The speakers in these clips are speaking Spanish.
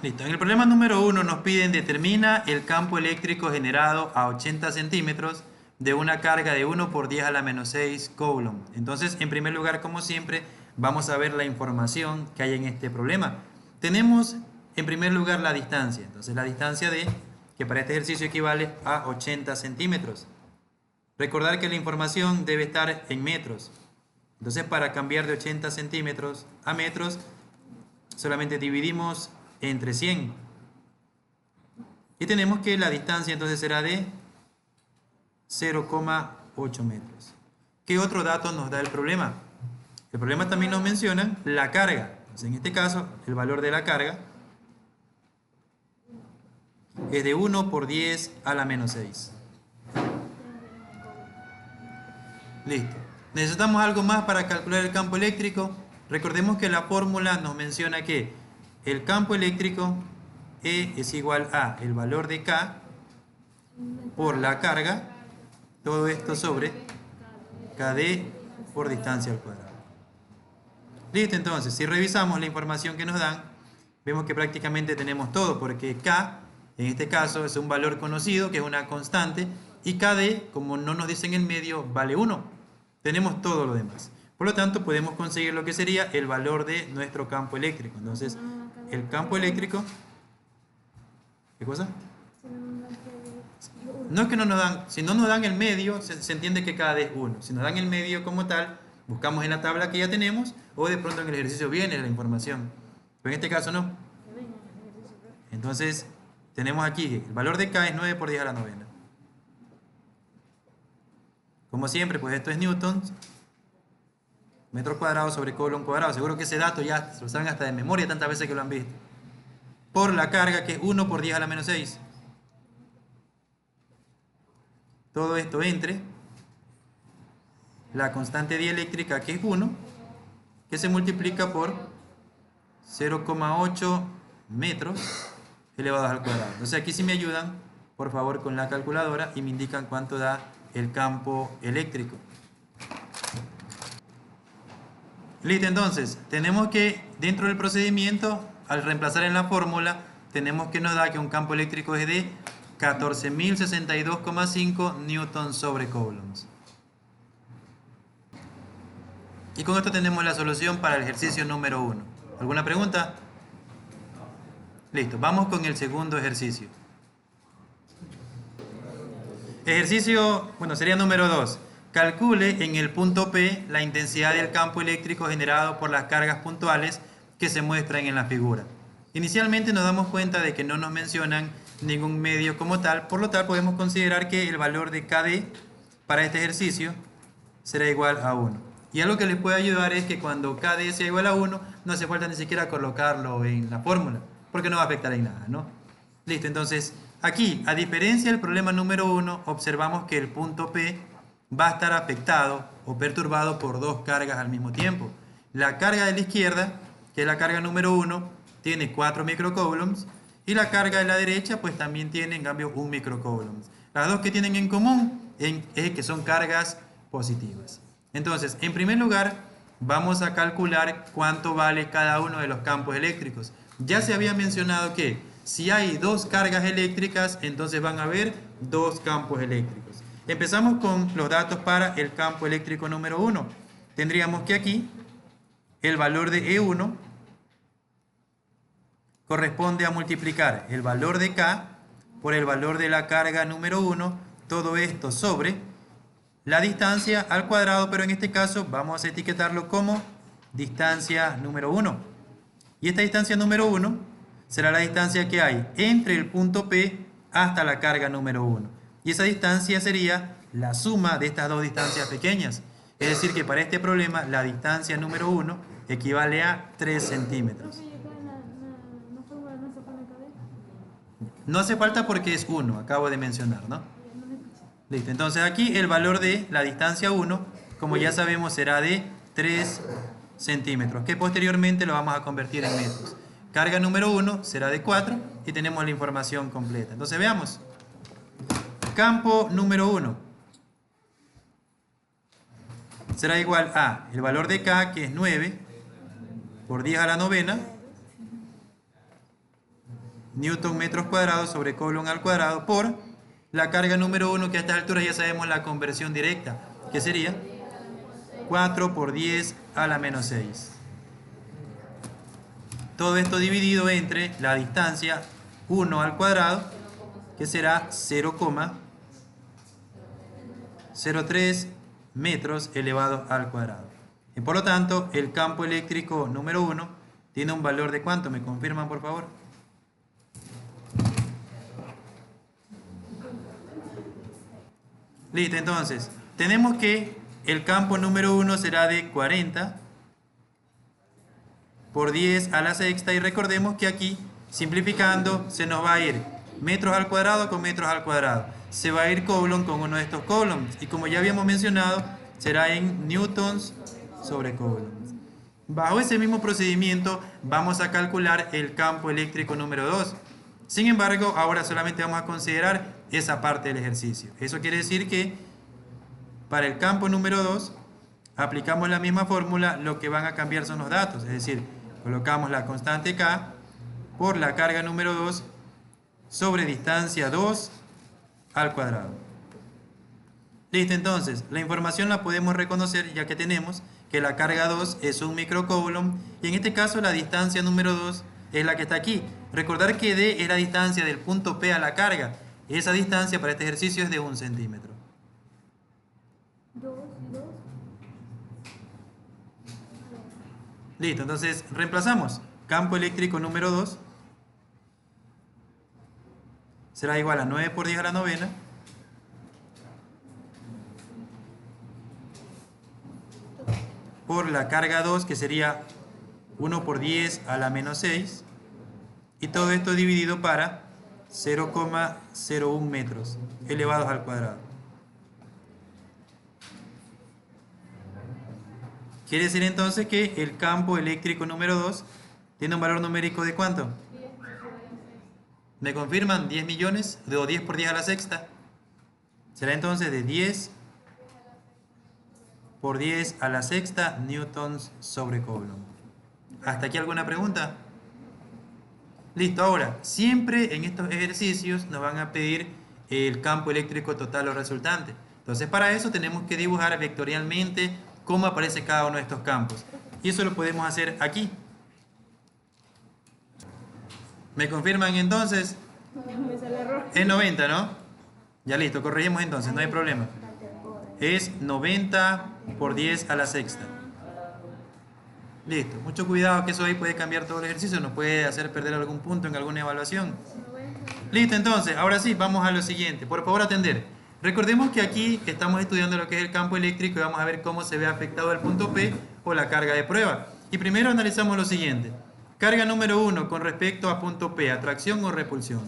Listo. En el problema número 1 nos piden determina el campo eléctrico generado a 80 centímetros de una carga de 1 por 10 a la menos 6 coulomb. Entonces, en primer lugar, como siempre, vamos a ver la información que hay en este problema. Tenemos, en primer lugar, la distancia. Entonces, la distancia que para este ejercicio equivale a 80 centímetros. Recordar que la información debe estar en metros. Entonces, para cambiar de 80 centímetros a metros, solamente dividimos entre 100. Y tenemos que la distancia entonces será de 0,8 metros. ¿Qué otro dato nos da el problema? El problema también nos menciona la carga. Entonces, en este caso, el valor de la carga es de 1 por 10 a la menos 6. Listo. ¿Necesitamos algo más para calcular el campo eléctrico? Recordemos que la fórmula nos menciona que el campo eléctrico E es igual a el valor de K por la carga, todo esto sobre KD por distancia al cuadrado. Listo, entonces, si revisamos la información que nos dan, vemos que prácticamente tenemos todo, porque K, en este caso, es un valor conocido, que es una constante, y KD, como no nos dice en el medio, vale 1. Tenemos todo lo demás. Por lo tanto, podemos conseguir lo que sería el valor de nuestro campo eléctrico. Entonces, el campo eléctrico... ¿Qué cosa? No es que no nos dan, si no nos dan el medio, se entiende que cada D es 1. Si nos dan el medio como tal, buscamos en la tabla que ya tenemos, o de pronto en el ejercicio viene la información. Pero en este caso no. Entonces, tenemos aquí que el valor de K es 9 por 10 a la novena. Como siempre, pues esto es newtons, metro cuadrado sobre coulomb cuadrado. Seguro que ese dato ya lo saben hasta de memoria tantas veces que lo han visto. Por la carga, que es 1 por 10 a la menos 6. Todo esto entre la constante dieléctrica, que es 1, que se multiplica por 0,8 metros elevados al cuadrado. Entonces aquí si me ayudan, por favor, con la calculadora y me indican cuánto da el campo eléctrico. Listo, entonces, tenemos que, dentro del procedimiento, al reemplazar en la fórmula, tenemos que nos da que un campo eléctrico es de 14.062,5 newtons sobre coulombs. Y con esto tenemos la solución para el ejercicio número 1. ¿Alguna pregunta? Listo, vamos con el segundo ejercicio. Ejercicio, bueno, sería número 2. Calcule en el punto P la intensidad del campo eléctrico generado por las cargas puntuales que se muestran en la figura. Inicialmente nos damos cuenta de que no nos mencionan ningún medio como tal, por lo tal podemos considerar que el valor de KD para este ejercicio será igual a 1. Y algo que les puede ayudar es que cuando KD sea igual a 1, no hace falta ni siquiera colocarlo en la fórmula, porque no va a afectar en nada, ¿no? Listo, entonces aquí, a diferencia del problema número 1, observamos que el punto P va a estar afectado o perturbado por dos cargas al mismo tiempo. La carga de la izquierda, que es la carga número 1, tiene 4 microcoulombs, y la carga de la derecha pues también tiene en cambio 1 microcoulomb. Las dos que tienen en común es que son cargas positivas. Entonces, en primer lugar, vamos a calcular cuánto vale cada uno de los campos eléctricos. Ya se había mencionado que si hay dos cargas eléctricas, entonces van a haber dos campos eléctricos. Empezamos con los datos para el campo eléctrico número 1. Tendríamos que aquí el valor de E1 corresponde a multiplicar el valor de K por el valor de la carga número 1, todo esto sobre la distancia al cuadrado, pero en este caso vamos a etiquetarlo como distancia número 1. Y esta distancia número 1 será la distancia que hay entre el punto P hasta la carga número 1. Y esa distancia sería la suma de estas dos distancias pequeñas. Es decir que para este problema la distancia número 1 equivale a 3 centímetros. No hace falta porque es 1, acabo de mencionar, ¿no? Listo, entonces aquí el valor de la distancia 1, como ya sabemos, será de 3 centímetros, que posteriormente lo vamos a convertir en metros. Carga número 1 será de 4 y tenemos la información completa. Entonces veamos. Campo número 1 será igual a el valor de K, que es 9 por 10 a la novena, newton metros cuadrados sobre Coulomb al cuadrado por la carga número 1, que a estas alturas ya sabemos la conversión directa, que sería 4 por 10 a la menos 6. Todo esto dividido entre la distancia 1 al cuadrado, que será 0,03 metros elevado al cuadrado. Y por lo tanto, el campo eléctrico número 1 tiene un valor de ¿cuánto? ¿Me confirman, por favor? Listo, entonces, tenemos que el campo número 1 será de 40 por 10 a la sexta, y recordemos que aquí, simplificando, se nos va a ir metros al cuadrado con metros al cuadrado. Se va a ir Coulomb con uno de estos coulombs, y como ya habíamos mencionado, será en newtons sobre Coulomb. Bajo ese mismo procedimiento vamos a calcular el campo eléctrico número 2. Sin embargo, ahora solamente vamos a considerar esa parte del ejercicio. Eso quiere decir que para el campo número 2 aplicamos la misma fórmula, lo que van a cambiar son los datos, es decir, colocamos la constante K por la carga número 2 sobre distancia 2 al cuadrado. Listo, entonces, la información la podemos reconocer ya que tenemos que la carga 2 es un microcoulomb, y en este caso la distancia número 2 es la que está aquí. Recordar que D es la distancia del punto P a la carga. Esa distancia para este ejercicio es de 1 centímetro. Listo, entonces reemplazamos. Campo eléctrico número 2 será igual a 9 por 10 a la novena por la carga 2, que sería 1 por 10 a la menos 6, y todo esto dividido para 0,01 metros elevados al cuadrado. Quiere decir entonces que el campo eléctrico número 2 tiene un valor numérico de ¿cuánto? ¿Me confirman? 10 millones, o 10 por 10 a la sexta. Será entonces de 10 por 10 a la sexta newtons sobre Coulomb. ¿Hasta aquí alguna pregunta? Listo, ahora, siempre en estos ejercicios nos van a pedir el campo eléctrico total o resultante. Entonces, para eso tenemos que dibujar vectorialmente cómo aparece cada uno de estos campos. Y eso lo podemos hacer aquí. ¿Me confirman entonces? Es 90, ¿no? Ya listo, corregimos entonces, no hay problema. Es 90 por 10 a la sexta. Listo, mucho cuidado que eso ahí puede cambiar todo el ejercicio, nos puede hacer perder algún punto en alguna evaluación. Listo, entonces, ahora sí, vamos a lo siguiente. Por favor, atender. Recordemos que aquí estamos estudiando lo que es el campo eléctrico y vamos a ver cómo se ve afectado el punto P o la carga de prueba. Y primero analizamos lo siguiente. Carga número 1 con respecto a punto P, atracción o repulsión.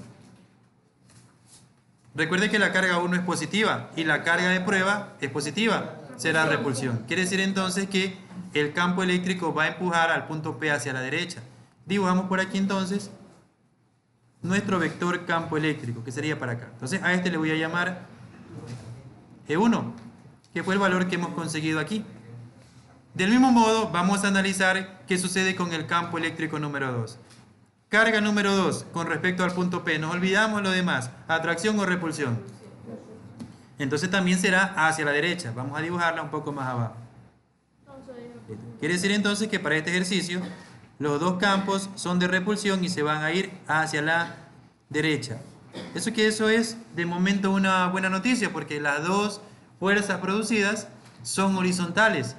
Recuerde que la carga 1 es positiva y la carga de prueba es positiva, será repulsión. Quiere decir entonces que el campo eléctrico va a empujar al punto P hacia la derecha. Dibujamos por aquí entonces nuestro vector campo eléctrico, que sería para acá. Entonces a este le voy a llamar E1, que fue el valor que hemos conseguido aquí. Del mismo modo, vamos a analizar qué sucede con el campo eléctrico número 2. Carga número 2 con respecto al punto P. Nos olvidamos lo demás. Atracción o repulsión. Entonces también será hacia la derecha. Vamos a dibujarla un poco más abajo. Quiere decir entonces que para este ejercicio los dos campos son de repulsión y se van a ir hacia la derecha. Eso es de momento una buena noticia, porque las dos fuerzas producidas son horizontales.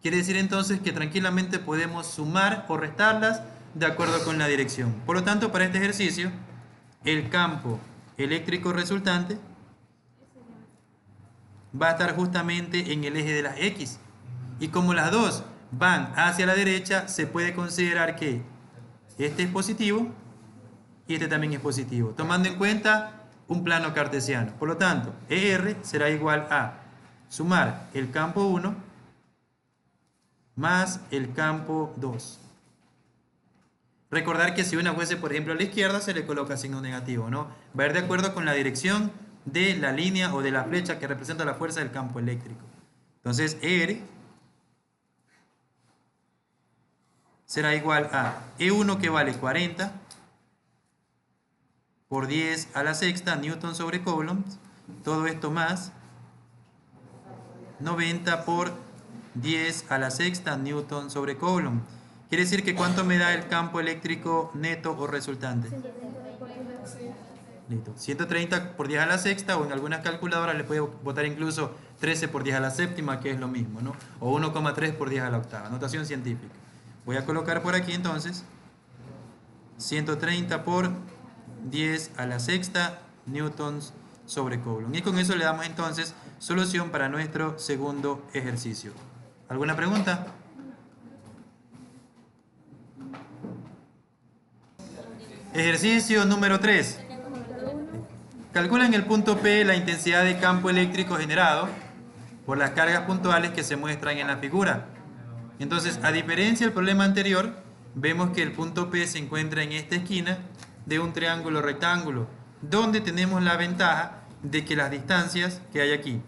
Quiere decir entonces que tranquilamente podemos sumar o restarlas de acuerdo con la dirección. Por lo tanto, para este ejercicio, el campo eléctrico resultante va a estar justamente en el eje de las X. Y como las dos van hacia la derecha, se puede considerar que este es positivo y este también es positivo, tomando en cuenta un plano cartesiano. Por lo tanto, ER será igual a sumar el campo 1 más el campo 2. Recordar que si una fuese, por ejemplo, a la izquierda, se le coloca signo negativo, ¿no? Va a ir de acuerdo con la dirección de la línea o de la flecha que representa la fuerza del campo eléctrico. Entonces, ER será igual a E1, que vale 40, por 10 a la sexta Newton sobre Coulomb. Todo esto más 90 por 10 a la sexta Newton sobre Coulomb. Quiere decir que ¿cuánto me da el campo eléctrico neto o resultante? Listo. 130 por 10 a la sexta, o en algunas calculadoras le puede botar incluso 13 por 10 a la séptima, que es lo mismo, ¿no? O 1,3 por 10 a la octava, notación científica. Voy a colocar por aquí entonces 130 por 10 a la sexta newtons sobre Coulomb. Y con eso le damos entonces solución para nuestro segundo ejercicio. ¿Alguna pregunta? Ejercicio número 3. Calcula en el punto P la intensidad de campo eléctrico generado por las cargas puntuales que se muestran en la figura. Entonces, a diferencia del problema anterior, vemos que el punto P se encuentra en esta esquina de un triángulo rectángulo, donde tenemos la ventaja de que las distancias que hay aquí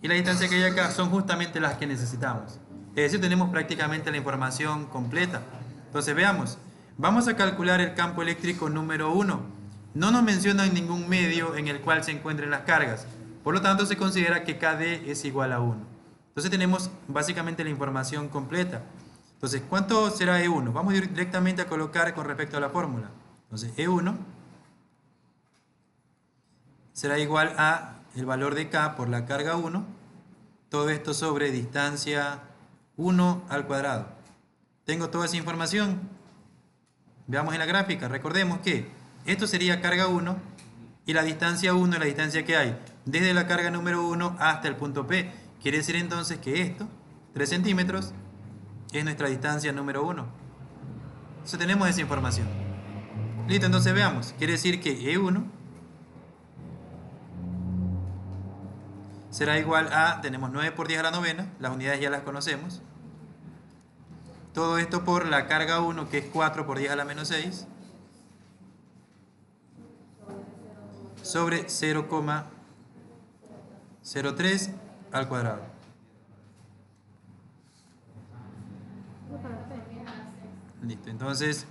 y las distancias que hay acá son justamente las que necesitamos. Es decir, tenemos prácticamente la información completa. Entonces, veamos. Vamos a calcular el campo eléctrico número 1. No nos mencionan ningún medio en el cual se encuentren las cargas. Por lo tanto, se considera que KD es igual a 1. Entonces tenemos básicamente la información completa. Entonces, ¿cuánto será E1? Vamos a ir directamente a colocar con respecto a la fórmula. Entonces, E1 será igual a el valor de K por la carga 1. Todo esto sobre distancia 1 al cuadrado. Tengo toda esa información. Veamos en la gráfica. Recordemos que esto sería carga 1 y la distancia 1 es la distancia que hay desde la carga número 1 hasta el punto P. Quiere decir entonces que esto, 3 centímetros, es nuestra distancia número 1. Entonces tenemos esa información. Listo, entonces veamos. Quiere decir que E1 será igual a, tenemos 9 por 10 a la novena, las unidades ya las conocemos. Todo esto por la carga 1, que es 4 por 10 a la menos 6. Sobre 0,03 al cuadrado. Listo, entonces,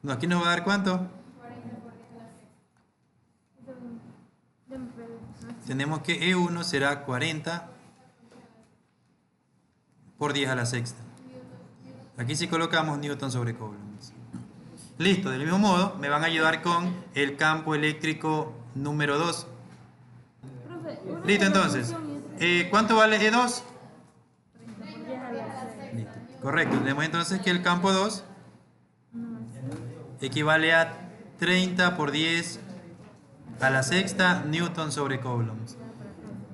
aquí nos va a dar ¿cuánto? Tenemos que E1 será 40 por 10 a la sexta. Aquí sí colocamos Newton sobre Coulomb. Listo, del mismo modo me van a ayudar con el campo eléctrico número 2. Listo, entonces, ¿cuánto vale E2? Listo. Correcto, tenemos entonces que el campo 2 equivale a 30 por 10 a la sexta Newton sobre Coulomb.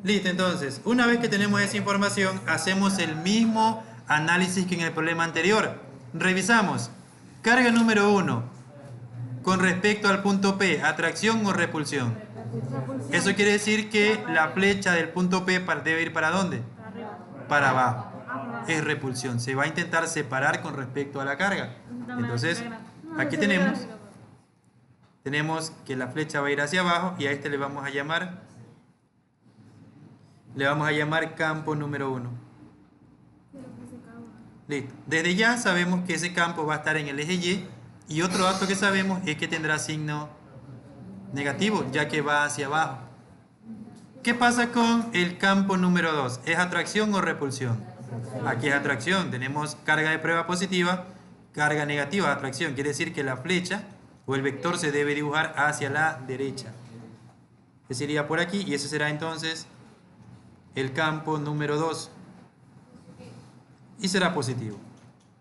Listo, entonces, una vez que tenemos esa información, hacemos el mismo análisis que en el problema anterior. Revisamos. Carga número 1. Con respecto al punto P, ¿atracción o repulsión? Eso quiere decir que la flecha del punto P debe ir ¿para dónde? Para abajo. Es repulsión. Se va a intentar separar con respecto a la carga. Entonces, aquí tenemos que la flecha va a ir hacia abajo y a este le vamos a llamar campo número 1. Listo. Desde ya sabemos que ese campo va a estar en el eje Y. Y otro dato que sabemos es que tendrá signo negativo, ya que va hacia abajo. ¿Qué pasa con el campo número 2? ¿Es atracción o repulsión? Aquí es atracción. Tenemos carga de prueba positiva, carga negativa, atracción. Quiere decir que la flecha o el vector se debe dibujar hacia la derecha. Ese iría por aquí y ese será entonces el campo número 2. Y será positivo.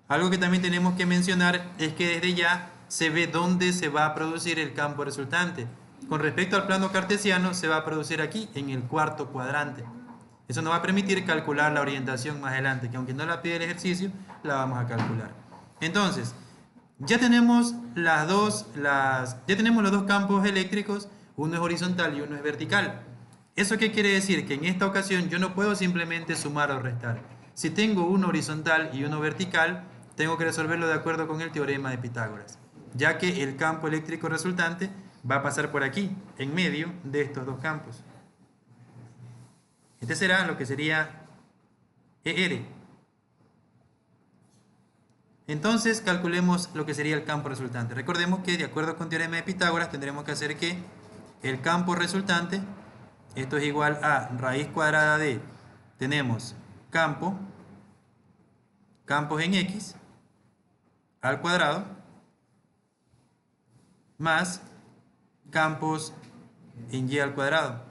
Algo que también tenemos que mencionar es que desde ya se ve dónde se va a producir el campo resultante. Con respecto al plano cartesiano, se va a producir aquí, en el cuarto cuadrante. Eso nos va a permitir calcular la orientación más adelante, que aunque no la pide el ejercicio, la vamos a calcular. Entonces, ya tenemos los dos campos eléctricos, uno es horizontal y uno es vertical. ¿Eso qué quiere decir? Que en esta ocasión yo no puedo simplemente sumar o restar. Si tengo uno horizontal y uno vertical, tengo que resolverlo de acuerdo con el teorema de Pitágoras, ya que el campo eléctrico resultante va a pasar por aquí, en medio de estos dos campos. Este será lo que sería ER. Entonces calculemos lo que sería el campo resultante. Recordemos que de acuerdo con teorema de Pitágoras tendremos que hacer que el campo resultante, esto es igual a raíz cuadrada de, tenemos campos en X al cuadrado más campos en Y al cuadrado.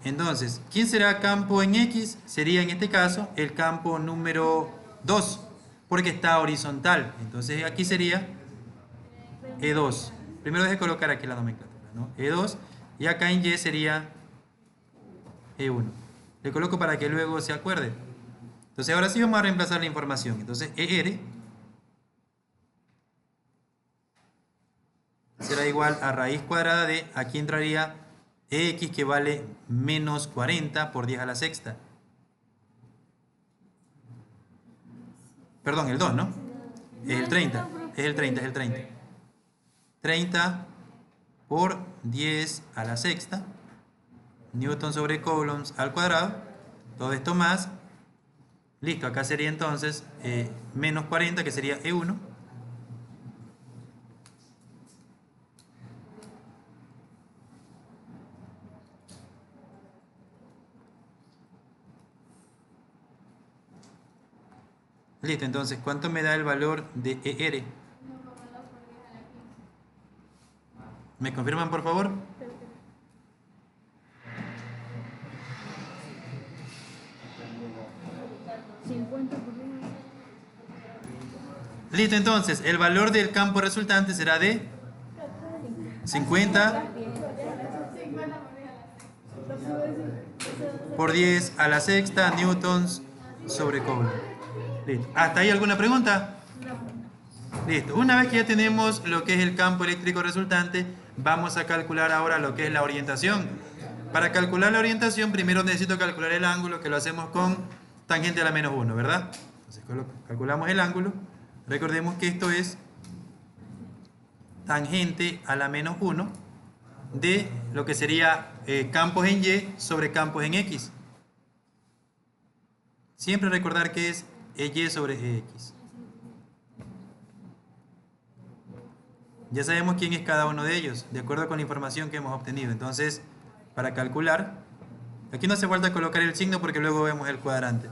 Entonces, ¿quién será campo en X? Sería en este caso el campo número 2, porque está horizontal. Entonces aquí sería E2. Primero deje colocar aquí la nomenclatura, ¿no? E2, y acá en Y sería E1. Le coloco para que luego se acuerde. Entonces ahora sí vamos a reemplazar la información. Entonces ER será igual a raíz cuadrada de, aquí entraría EX, que vale menos 40 por 10 a la sexta. Perdón, el 2, ¿no? Es el 30, es el 30, es el 30. 30 por 10 a la sexta, Newton sobre Coulombs al cuadrado. Todo esto más, listo, acá sería entonces menos 40, que sería E1. Listo, entonces, ¿cuánto me da el valor de ER? ¿Me confirman, por favor? Listo, entonces, el valor del campo resultante será de 50 por 10 a la sexta newtons sobre Coulomb. Listo. ¿Hasta ahí alguna pregunta? Listo. Una vez que ya tenemos lo que es el campo eléctrico resultante, vamos a calcular ahora lo que es la orientación. Para calcular la orientación, primero necesito calcular el ángulo, que lo hacemos con tangente a la menos 1, ¿verdad? Entonces calculamos el ángulo. Recordemos que esto es tangente a la menos 1 de lo que sería campos en Y sobre campos en X. Siempre recordar que es EY sobre EX. Ya sabemos quién es cada uno de ellos, de acuerdo con la información que hemos obtenido. Entonces, para calcular, aquí no hace falta colocar el signo porque luego vemos el cuadrante.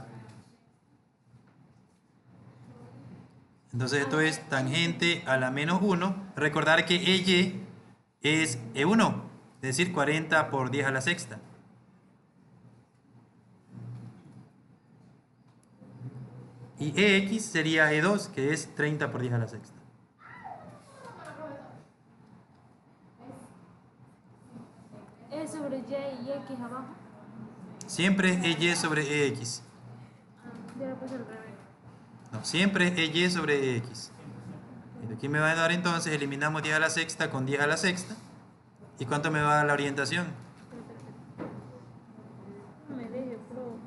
Entonces esto es tangente a la menos 1. Recordar que EY es E1, es decir, 40 por 10 a la sexta. Y EX sería E2, que es 30 por 10 a la sexta. E sobre Y y X abajo. Siempre es EY sobre EX. Ya lo puse al revés. No, siempre es EY sobre EX. Y aquí me va a dar entonces, eliminamos 10 a la sexta con 10 a la sexta. ¿Y cuánto me va a dar la orientación? No me deje, pro.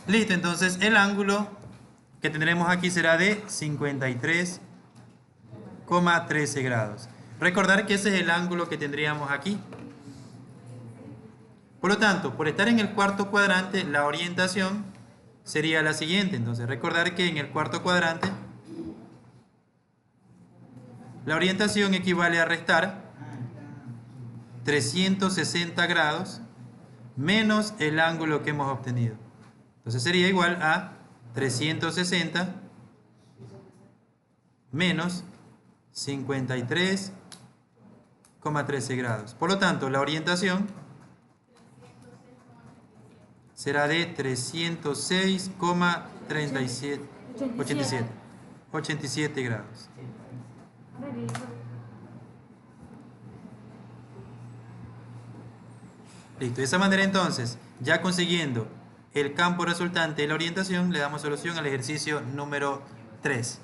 Listo, entonces el ángulo que tendremos aquí será de 53,13 grados. Recordar que ese es el ángulo que tendríamos aquí. Por lo tanto, por estar en el cuarto cuadrante, la orientación sería la siguiente. Entonces, recordar que en el cuarto cuadrante, la orientación equivale a restar 360 grados menos el ángulo que hemos obtenido. Entonces sería igual a 360 menos 53,13 grados. Por lo tanto, la orientación será de 306,87 grados. Listo, de esa manera entonces, ya consiguiendo el campo resultante de la orientación, le damos solución al ejercicio número 3.